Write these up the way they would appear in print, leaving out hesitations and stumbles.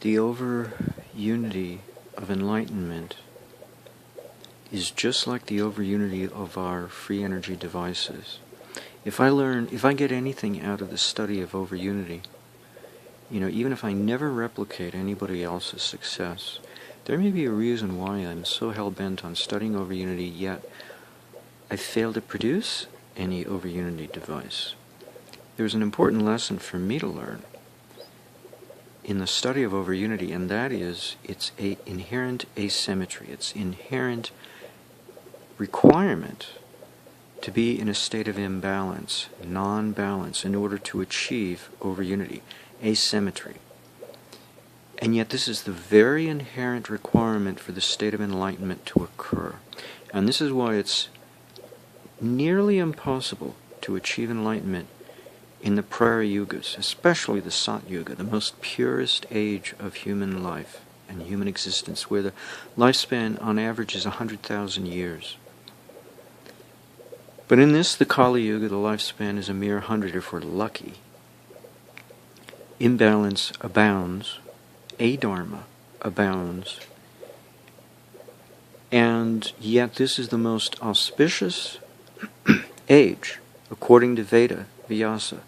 The over-unity of enlightenment is just like the over-unity of our free energy devices. If I get anything out of the study of over-unity, even if I never replicate anybody else's success, there may be a reason why I'm so hell-bent on studying over-unity, yet I fail to produce any over-unity device. There's an important lesson for me to learn in the study of over-unity, and that is its inherent asymmetry, its inherent requirement to be in a state of imbalance, non-balance, in order to achieve over-unity, asymmetry. And yet this is the very inherent requirement for the state of enlightenment to occur. And this is why it's nearly impossible to achieve enlightenment in the prior yugas, especially the Sat Yuga, the most purest age of human life and human existence, where the lifespan on average is 100,000 years. But in this, the Kali Yuga, the lifespan is a mere 100 if we're lucky. Imbalance abounds, adharma abounds, and yet this is the most auspicious age, according to Veda Vyasa,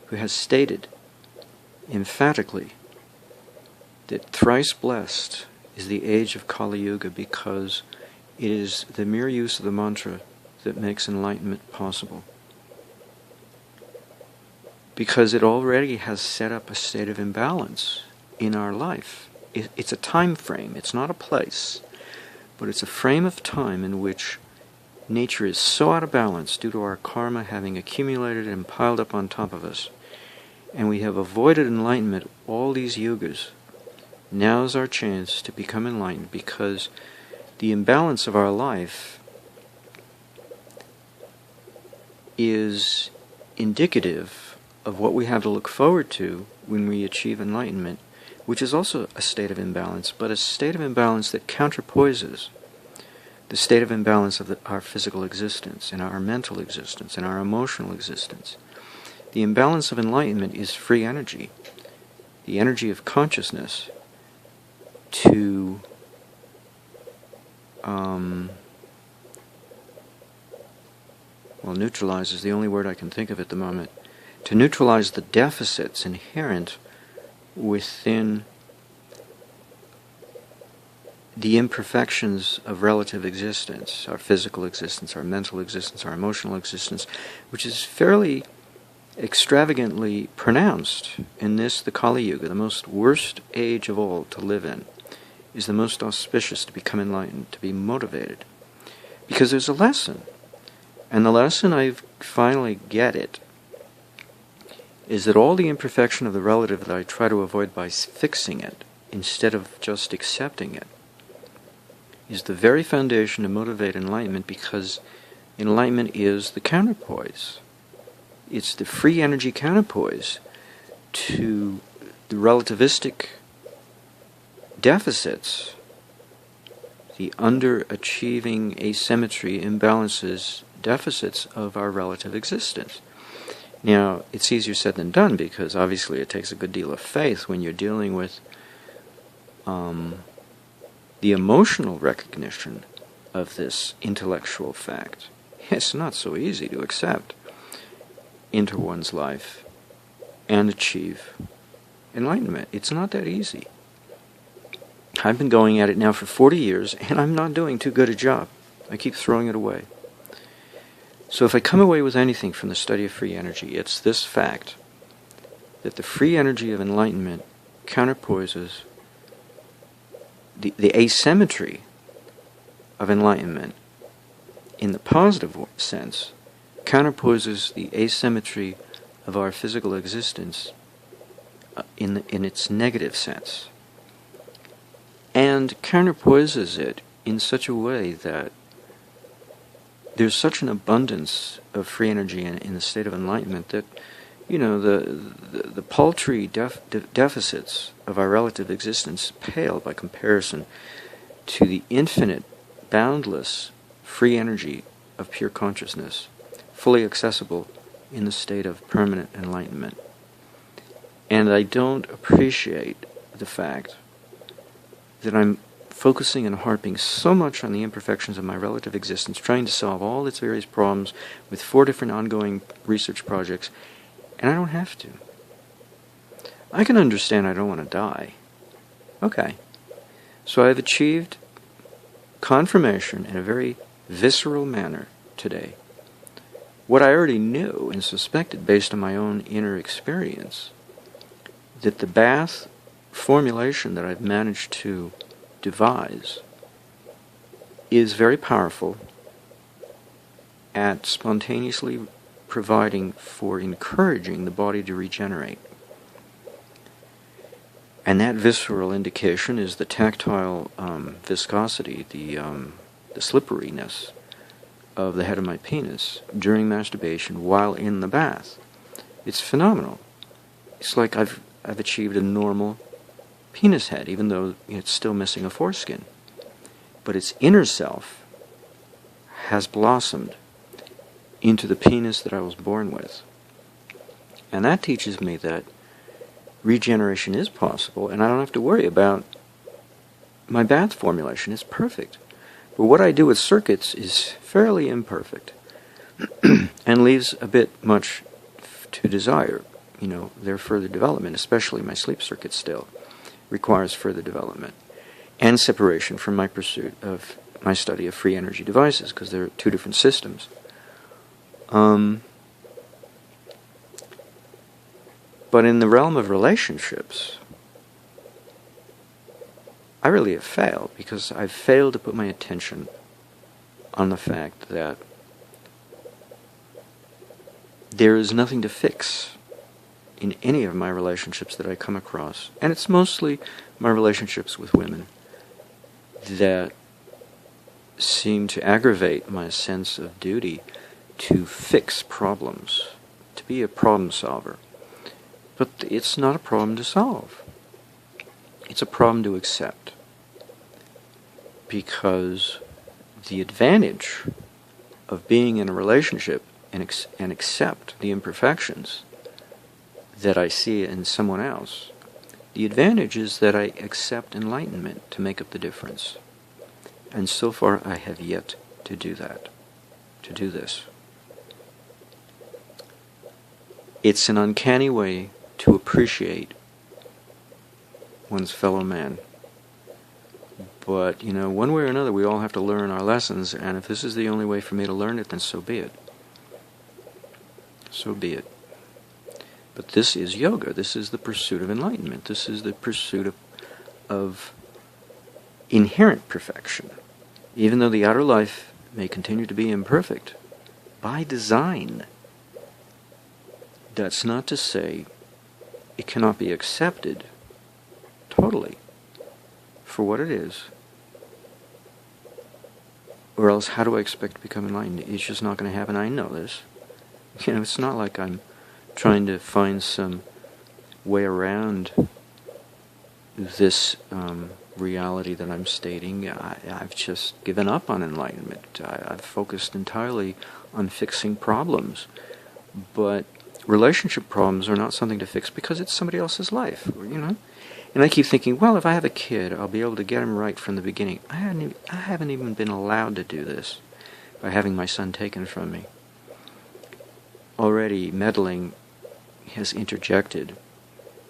who has stated emphatically that thrice blessed is the age of Kali Yuga, because it is the mere use of the mantra that makes enlightenment possible. Because it already has set up a state of imbalance in our life. It's a time frame, it's not a place, but it's a frame of time in which nature is so out of balance due to our karma having accumulated and piled up on top of us, and we have avoided enlightenment all these yugas. Now is our chance to become enlightened, because the imbalance of our life is indicative of what we have to look forward to when we achieve enlightenment, which is also a state of imbalance, but a state of imbalance that counterpoises the state of imbalance of our physical existence, and our mental existence, and our emotional existence. The imbalance of enlightenment is free energy, the energy of consciousness to neutralize is the only word I can think of at the moment, to neutralize the deficits inherent within the imperfections of relative existence, our physical existence, our mental existence, our emotional existence, which is fairly extravagantly pronounced in this, the Kali Yuga, the most worst age of all to live in, is the most auspicious to become enlightened, to be motivated. Because there's a lesson, and the lesson I finally get it, is that all the imperfection of the relative that I try to avoid by fixing it, instead of just accepting it, is the very foundation to motivate enlightenment, because enlightenment is the counterpoise. It's the free energy counterpoise to the relativistic deficits, the underachieving asymmetry, imbalances, deficits of our relative existence. Now, it's easier said than done, because obviously it takes a good deal of faith when you're dealing with the emotional recognition of this intellectual fact. It's not so easy to accept into one's life and achieve enlightenment. It's not that easy. I've been going at it now for 40 years, and I'm not doing too good a job. I keep throwing it away. So if I come away with anything from the study of free energy, it's this fact, that the free energy of enlightenment counterpoises the asymmetry of enlightenment, in the positive sense, counterposes the asymmetry of our physical existence in its negative sense, and counterposes it in such a way that there's such an abundance of free energy in the state of enlightenment that, the paltry deficits of our relative existence pale by comparison to the infinite, boundless, free energy of pure consciousness, fully accessible in the state of permanent enlightenment. And I don't appreciate the fact that I'm focusing and harping so much on the imperfections of my relative existence, trying to solve all its various problems with 4 different ongoing research projects, and I don't have to. I can understand I don't want to die. Okay. So I've achieved confirmation in a very visceral manner today. What I already knew and suspected based on my own inner experience, that the bath formulation that I've managed to devise is very powerful at spontaneously providing for encouraging the body to regenerate. And that visceral indication is the tactile viscosity, the slipperiness of the head of my penis during masturbation while in the bath. It's phenomenal. It's like I've achieved a normal penis head, even though it's still missing a foreskin. But its inner self has blossomed into the penis that I was born with. And that teaches me that regeneration is possible, and I don't have to worry about my bath formulation. It's perfect. But what I do with circuits is fairly imperfect and leaves a bit much to desire. Their further development, especially my sleep circuit still, requires further development and separation from my pursuit of my study of free energy devices, because they're 2 different systems. But in the realm of relationships, I really have failed, because I've failed to put my attention on the fact that there is nothing to fix in any of my relationships that I come across, and it's mostly my relationships with women that seem to aggravate my sense of duty to fix problems, to be a problem solver. But it's not a problem to solve. It's a problem to accept. Because the advantage of being in a relationship and accept the imperfections that I see in someone else, the advantage is that I accept enlightenment to make up the difference. And so far I have yet to do that, to do this. It's an uncanny way to appreciate one's fellow man. But, one way or another, we all have to learn our lessons, and if this is the only way for me to learn it, then so be it. So be it. But this is yoga. This is the pursuit of enlightenment. This is the pursuit of inherent perfection. Even though the outer life may continue to be imperfect, by design. That's not to say it cannot be accepted totally for what it is. Or else how do I expect to become enlightened? It's just not going to happen. I know this. It's not like I'm trying to find some way around this reality that I'm stating. I've just given up on enlightenment. I've focused entirely on fixing problems. But relationship problems are not something to fix because it's somebody else's life, And I keep thinking, well, if I have a kid, I'll be able to get him right from the beginning. I haven't even been allowed to do this by having my son taken from me. Already meddling has interjected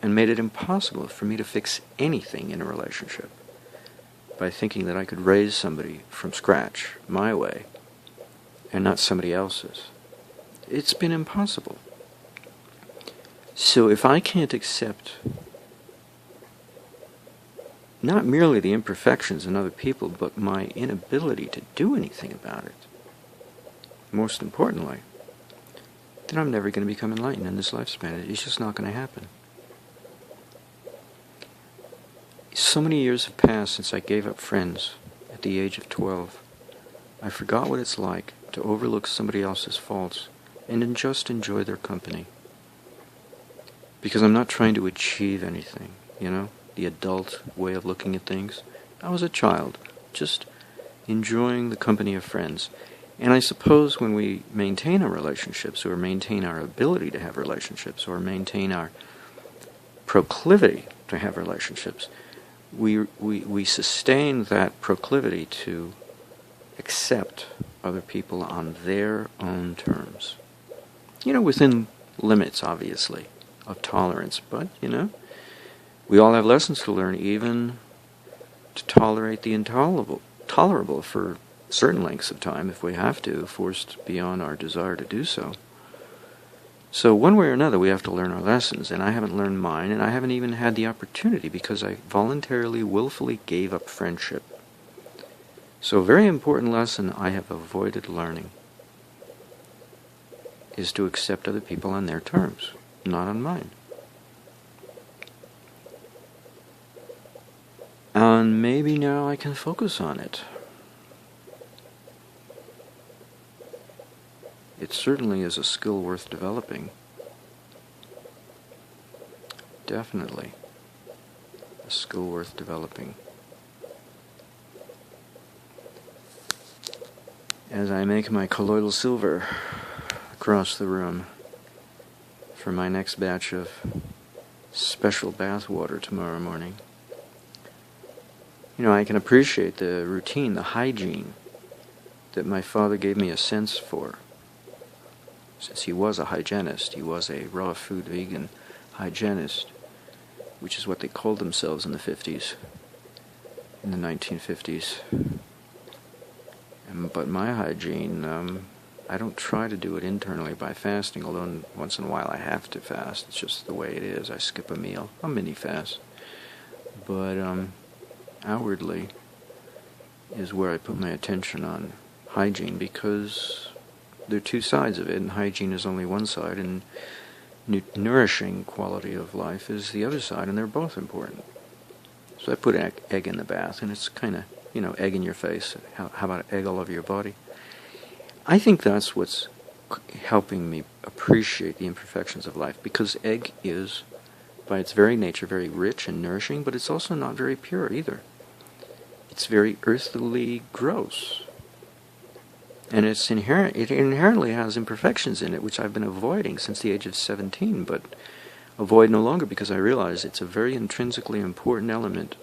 and made it impossible for me to fix anything in a relationship by thinking that I could raise somebody from scratch, my way, and not somebody else's. It's been impossible. So if I can't accept not merely the imperfections in other people, but my inability to do anything about it, most importantly, then I'm never going to become enlightened in this lifespan. It's just not going to happen. So many years have passed since I gave up friends at the age of 12. I forgot what it's like to overlook somebody else's faults and then just enjoy their company. Because I'm not trying to achieve anything, the adult way of looking at things. I was a child, just enjoying the company of friends. And I suppose when we maintain our relationships, or maintain our ability to have relationships, or maintain our proclivity to have relationships, we sustain that proclivity to accept other people on their own terms. Within limits, obviously, of tolerance. But, we all have lessons to learn, even to tolerate the tolerable for certain lengths of time, if we have to, forced beyond our desire to do so. So one way or another, we have to learn our lessons, and I haven't learned mine, and I haven't even had the opportunity because I voluntarily, willfully gave up friendship. So a very important lesson I have avoided learning is to accept other people on their terms, not on mine. And maybe now I can focus on it. It certainly is a skill worth developing. Definitely a skill worth developing. As I make my colloidal silver across the room for my next batch of special bath water tomorrow morning, I can appreciate the routine, the hygiene that my father gave me a sense for. Since he was a hygienist, he was a raw food vegan hygienist, which is what they called themselves in the 50s, in the 1950s. But my hygiene, I don't try to do it internally by fasting, although once in a while I have to fast. It's just the way it is. I skip a meal, a mini fast. But outwardly is where I put my attention on hygiene, because there are two sides of it, and hygiene is only one side, and nourishing quality of life is the other side, and they're both important. So I put an egg in the bath, and it's kind of, egg in your face. How about egg all over your body? I think that's what's helping me appreciate the imperfections of life, because egg is, by its very nature, very rich and nourishing, but it's also not very pure either. It's very earthily gross. And it inherently has imperfections in it, which I've been avoiding since the age of 17, but avoid no longer because I realize it's a very intrinsically important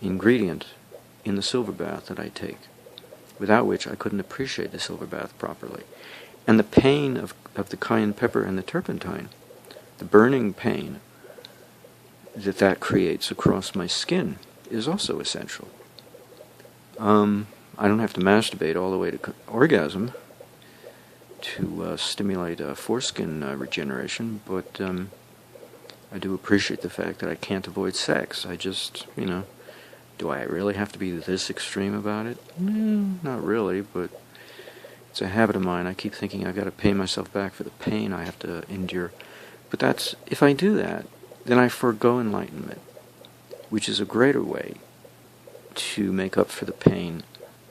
ingredient in the silver bath that I take, without which I couldn't appreciate the silver bath properly. And the pain of the cayenne pepper and the turpentine, the burning pain that creates across my skin, is also essential. I don't have to masturbate all the way to orgasm to stimulate foreskin regeneration, but I do appreciate the fact that I can't avoid sex. I just, do I really have to be this extreme about it? No, not really, but it's a habit of mine. I keep thinking I've got to pay myself back for the pain I have to endure. But if I do that, then I forego enlightenment, which is a greater way to make up for the pain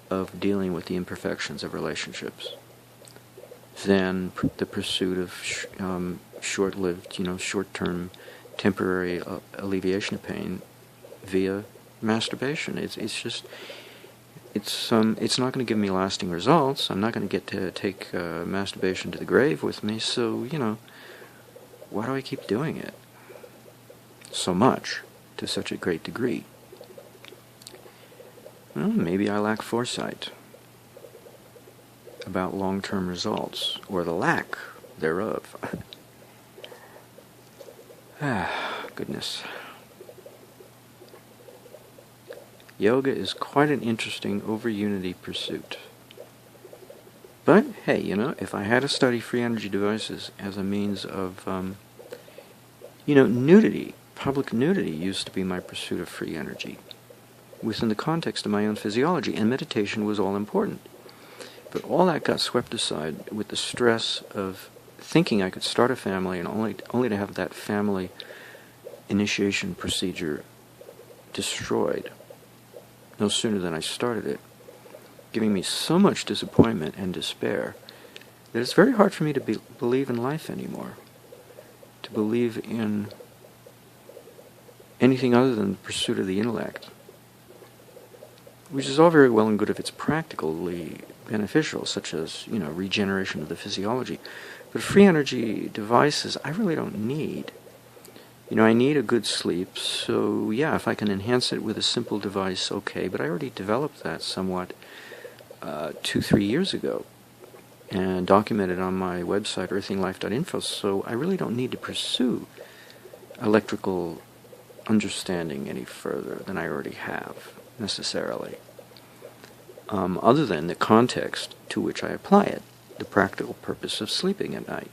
of dealing with the imperfections of relationships than the pursuit of short-lived, short-term, temporary alleviation of pain via masturbation. It's not going to give me lasting results. I'm not going to get to take masturbation to the grave with me. So why do I keep doing it so much, to such a great degree? Well, maybe I lack foresight about long-term results, or the lack thereof. Goodness. Yoga is quite an interesting over-unity pursuit. But, hey, if I had to study free energy devices as a means of, nudity, public nudity used to be my pursuit of free energy, within the context of my own physiology, and meditation was all important. But all that got swept aside with the stress of thinking I could start a family and only to have that family initiation procedure destroyed no sooner than I started it, giving me so much disappointment and despair that it's very hard for me to believe in life anymore, to believe in anything other than the pursuit of the intellect, which is all very well and good if it's practically beneficial, such as, regeneration of the physiology. But free energy devices I really don't need, I need a good sleep, so yeah, if I can enhance it with a simple device, okay, but I already developed that somewhat 2-3 years ago and documented on my website, earthinglife.info, so I really don't need to pursue electrical understanding any further than I already have, necessarily. Other than the context to which I apply it, the practical purpose of sleeping at night.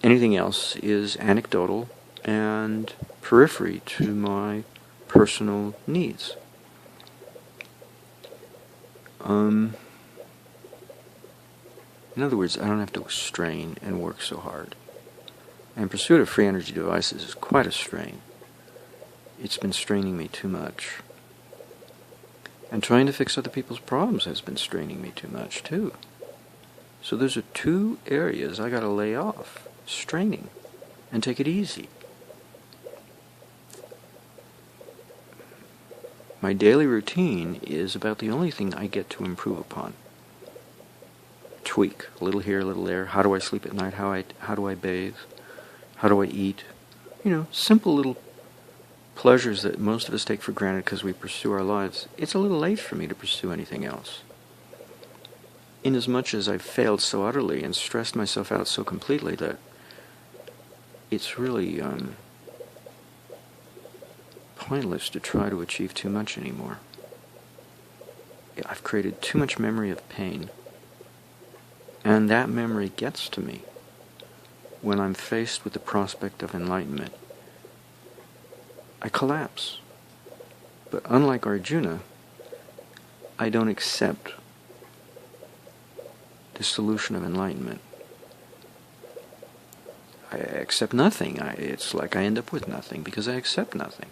Anything else is anecdotal and periphery to my personal needs. In other words, I don't have to strain and work so hard. And pursuit of free energy devices is quite a strain. It's been straining me too much. And trying to fix other people's problems has been straining me too much, too. So those are two areas I gotta lay off, straining, and take it easy. My daily routine is about the only thing I get to improve upon. Tweak, a little here, a little there. How do I sleep at night? How do I bathe? How do I eat? Simple little pleasures that most of us take for granted because we pursue our lives. It's a little late for me to pursue anything else. Inasmuch as I've failed so utterly and stressed myself out so completely that it's really pointless to try to achieve too much anymore. I've created too much memory of pain, and that memory gets to me when I'm faced with the prospect of enlightenment. I collapse. But unlike Arjuna, I don't accept the solution of enlightenment. I accept nothing. It's like I end up with nothing because I accept nothing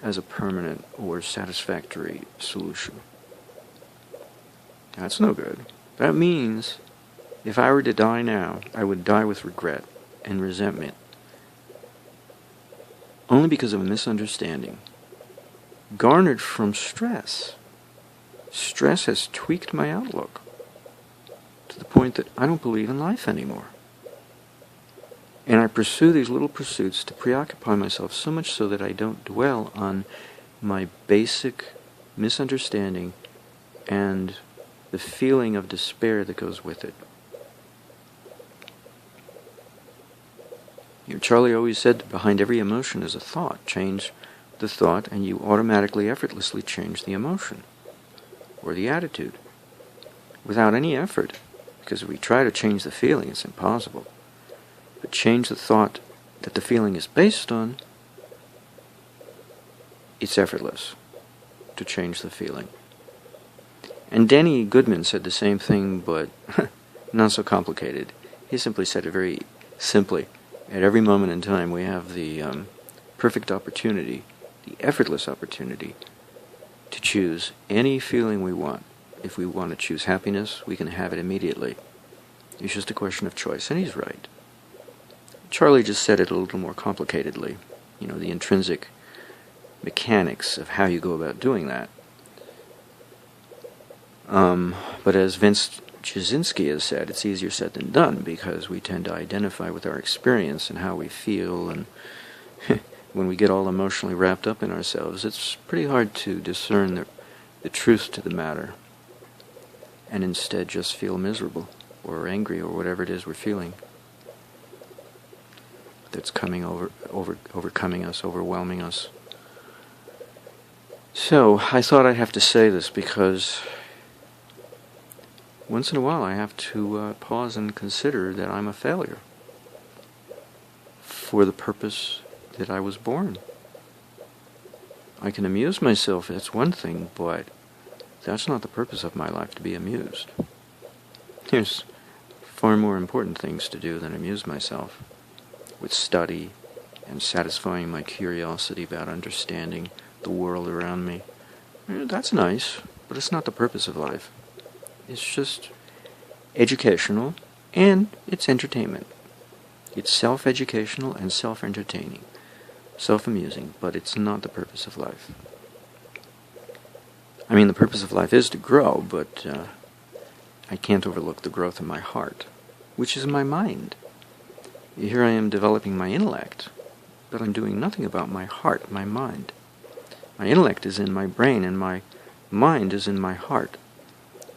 as a permanent or satisfactory solution. That's no good. That means if I were to die now, I would die with regret and resentment, only because of a misunderstanding garnered from stress. Stress has tweaked my outlook to the point that I don't believe in life anymore. And I pursue these little pursuits to preoccupy myself so much so that I don't dwell on my basic misunderstanding and the feeling of despair that goes with it. Charlie always said that behind every emotion is a thought. Change the thought and you automatically, effortlessly change the emotion or the attitude without any effort. Because if we try to change the feeling, it's impossible. But change the thought that the feeling is based on, it's effortless to change the feeling. And Danny Goodman said the same thing, but not so complicated. He simply said it very simply. At every moment in time, we have the perfect opportunity, the effortless opportunity, to choose any feeling we want. If we want to choose happiness, we can have it immediately. It's just a question of choice, and he's right. Charlie just said it a little more complicatedly. The intrinsic mechanics of how you go about doing that. But as Vince Jasinski has said, it's easier said than done because we tend to identify with our experience and how we feel, and when we get all emotionally wrapped up in ourselves, it's pretty hard to discern the truth to the matter and instead just feel miserable or angry or whatever it is we're feeling that's coming overcoming us, overwhelming us. So I thought I'd have to say this because once in a while I have to pause and consider that I'm a failure for the purpose that I was born. I can amuse myself, that's one thing, but that's not the purpose of my life, to be amused. There's far more important things to do than amuse myself with study and satisfying my curiosity about understanding the world around me. That's nice, but it's not the purpose of life. It's just educational, and it's entertainment. It's self-educational and self-entertaining, self-amusing, but it's not the purpose of life. I mean, the purpose of life is to grow, but I can't overlook the growth in my heart, which is my mind. Here I am developing my intellect, but I'm doing nothing about my heart, my mind. My intellect is in my brain, and my mind is in my heart.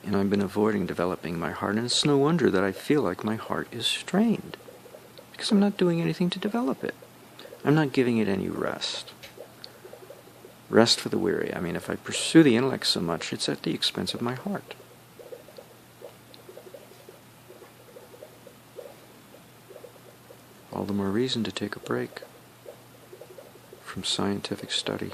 And I've been avoiding developing my heart, and it's no wonder that I feel like my heart is strained, because I'm not doing anything to develop it. I'm not giving it any rest. Rest for the weary. I mean, if I pursue the intellect so much, it's at the expense of my heart. All the more reason to take a break from scientific study.